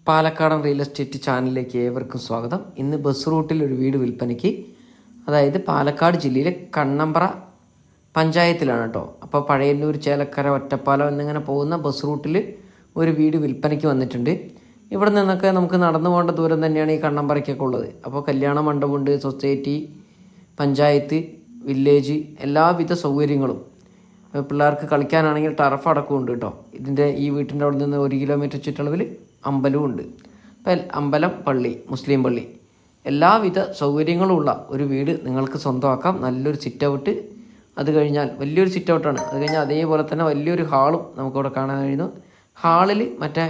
പാലക്കാടൻ real estate ചാനലിലേക്ക് ഏവർക്കും സ്വാഗതം. ഇന്ന് ബസ് റൂട്ടിൽ ഒരു വീട് വിൽപ്പനയ്ക്ക്, അതായത് പാലക്കാട് ജില്ലയിലെ കണ്ണമ്പ്ര പഞ്ചായത്തിലാണ് കേട്ടോ. അപ്പോൾ പഴയന്നൂർ, ചേലക്കര, ഒറ്റപ്പാലം എന്നിങ്ങനെ പോകുന്ന ബസ് റൂട്ടിൽ ഒരു വീട് വിൽപ്പനയ്ക്ക് വന്നിട്ടുണ്ട്. ഇവിടെ നിന്നൊക്കെ നമുക്ക് നടന്നു പോകേണ്ട ദൂരം തന്നെയാണ് ഈ കണ്ണമ്പ്രയ്ക്കൊക്കെ ഉള്ളത്. അപ്പോൾ കല്യാണ മണ്ഡപമുണ്ട്, സൊസൈറ്റി, പഞ്ചായത്ത്, വില്ലേജ്, എല്ലാവിധ സൗകര്യങ്ങളും. പിള്ളേർക്ക് കളിക്കാനാണെങ്കിൽ ടർഫ് അടക്കമുണ്ട് കേട്ടോ. ഈ വീട്ടിൻ്റെ അവിടെ നിന്ന് 1 കിലോമീറ്റർ ചുറ്റളവിൽ അമ്പലവും ഉണ്ട്. അപ്പം അമ്പലം, പള്ളി, മുസ്ലിം പള്ളി, എല്ലാവിധ സൗകര്യങ്ങളുള്ള ഒരു വീട് നിങ്ങൾക്ക് സ്വന്തമാക്കാം. നല്ലൊരു സിറ്റ് ഔട്ട്, അത് കഴിഞ്ഞാൽ വലിയൊരു സിറ്റ് ഔട്ടാണ്. അത് കഴിഞ്ഞാൽ അതേപോലെ തന്നെ വലിയൊരു ഹാളും നമുക്കിവിടെ കാണാൻ കഴിയുന്നു. ഹാളിൽ മറ്റേ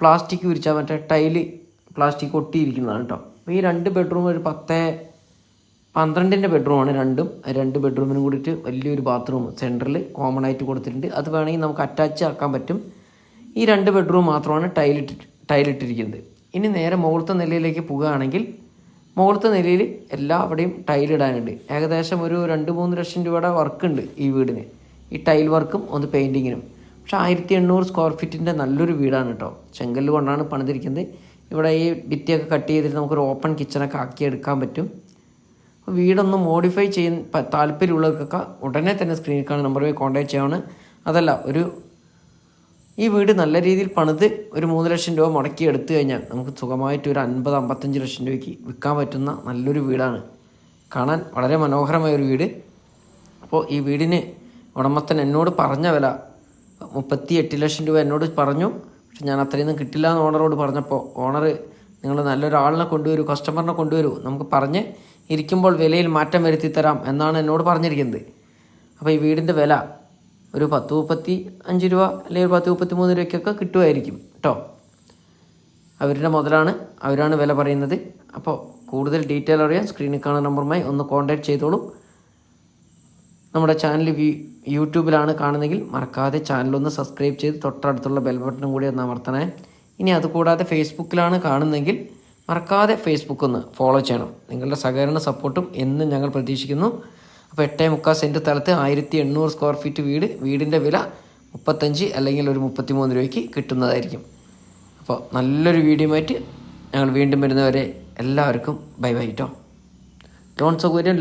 പ്ലാസ്റ്റിക് വിരിച്ചാൽ മറ്റേ ടൈല് പ്ലാസ്റ്റിക് ഒട്ടിയിരിക്കുന്നതാണ് കേട്ടോ. അപ്പോൾ ഈ 2 ബെഡ്റൂം ഒരു 10-12 ബെഡ്റൂമാണ് രണ്ടും. 2 ബെഡ്റൂമിനും കൂടിയിട്ട് വലിയൊരു ബാത്റൂം സെൻറ്ററിൽ കോമൺ ആയിട്ട് കൊടുത്തിട്ടുണ്ട്. അത് വേണമെങ്കിൽ നമുക്ക് അറ്റാച്ച് ആക്കാൻ പറ്റും. ഈ 2 ബെഡ്റൂം മാത്രമാണ് ടൈലിട്ടിരിക്കുന്നത്. ഇനി നേരെ മുകളിലത്തെ നിലയിലേക്ക് പോകുകയാണെങ്കിൽ മുകളിലത്തെ നിലയിൽ എല്ലാവിടെയും ടൈലിടാനുണ്ട്. ഏകദേശം ഒരു 2-3 ലക്ഷം രൂപയുടെ വർക്കുണ്ട് ഈ വീടിന്, ഈ ടൈൽ വർക്കും ഒന്ന് പെയിൻറ്റിങ്ങിനും. പക്ഷേ 1800 സ്ക്വയർ ഫീറ്റിൻ്റെ നല്ലൊരു വീടാണ് കേട്ടോ. ചെങ്കല്ല് കൊണ്ടാണ് പണിതിരിക്കുന്നത്. ഇവിടെ ഈ ഭിത്തിയൊക്കെ കട്ട് ചെയ്തിട്ട് നമുക്കൊരു ഓപ്പൺ കിച്ചണൊക്കെ ആക്കി എടുക്കാൻ പറ്റും. അപ്പോൾ വീടൊന്ന് മോഡിഫൈ ചെയ്യാൻ താല്പര്യമുള്ളവർക്കൊക്കെ ഉടനെ തന്നെ സ്ക്രീനിൽ കാണുന്ന നമ്പറുമായി കോൺടാക്ട് ചെയ്യാവുന്ന. അതല്ല, ഈ വീട് നല്ല രീതിയിൽ പണിത് ഒരു 3 ലക്ഷം രൂപ മുടക്കി എടുത്തു കഴിഞ്ഞാൽ നമുക്ക് സുഖമായിട്ട് ഒരു 50-55 ലക്ഷം രൂപയ്ക്ക് വിൽക്കാൻ പറ്റുന്ന നല്ലൊരു വീടാണ്. കാണാൻ വളരെ മനോഹരമായ ഒരു വീട്. അപ്പോൾ ഈ വീടിന് ഉടമസ്ഥൻ എന്നോട് പറഞ്ഞ വില 38 ലക്ഷം രൂപ എന്നോട് പറഞ്ഞു. പക്ഷെ ഞാൻ അത്രയൊന്നും കിട്ടില്ല എന്ന് ഓണറോട് പറഞ്ഞപ്പോൾ ഓണർ, നിങ്ങൾ നല്ലൊരാളിനെ കൊണ്ടുവരൂ, കസ്റ്റമറിനെ കൊണ്ടുവരൂ, നമുക്ക് പറഞ്ഞ് ഇരിക്കുമ്പോൾ വിലയിൽ മാറ്റം വരുത്തി തരാം എന്നാണ് എന്നോട് പറഞ്ഞിരിക്കുന്നത്. അപ്പോൾ ഈ വീടിൻ്റെ വില ഒരു 10-35 രൂപ അല്ലെങ്കിൽ 10-33 രൂപയ്ക്കൊക്കെ കിട്ടുമായിരിക്കും കേട്ടോ. അവരുടെ മുതലാണ്, അവരാണ് വില പറയുന്നത്. അപ്പോൾ കൂടുതൽ ഡീറ്റെയിൽ അറിയാൻ സ്ക്രീനിൽ കാണുന്ന നമ്പറുമായി ഒന്ന് കോൺടാക്ട് ചെയ്തോളൂ. നമ്മുടെ ചാനൽ യൂട്യൂബിലാണ് കാണുന്നതെങ്കിൽ മറക്കാതെ ചാനലൊന്ന് സബ്സ്ക്രൈബ് ചെയ്ത് തൊട്ടടുത്തുള്ള ബെൽ ബട്ടണും കൂടി ഒന്ന് അമർത്തണേ. ഇനി അതുകൂടാതെ ഫേസ്ബുക്കിലാണ് കാണുന്നതെങ്കിൽ മറക്കാതെ ഫേസ്ബുക്ക് ഒന്ന് ഫോളോ ചെയ്യണം. നിങ്ങളുടെ സഹകരണ സപ്പോർട്ടും എന്നും ഞങ്ങൾ പ്രതീക്ഷിക്കുന്നു. അപ്പോൾ 8.25 സെൻറ്റ് സ്ഥലത്ത് 1800 സ്ക്വയർ ഫീറ്റ് വീടിൻ്റെ വില 35 അല്ലെങ്കിൽ ഒരു 33 രൂപയ്ക്ക് കിട്ടുന്നതായിരിക്കും. അപ്പോൾ നല്ലൊരു വീഡിയോയുമായിട്ട് ഞങ്ങൾ വീണ്ടും വരുന്നവരെ എല്ലാവർക്കും ബൈ ബൈ കേട്ടോ. ലോൺ സൗകര്യം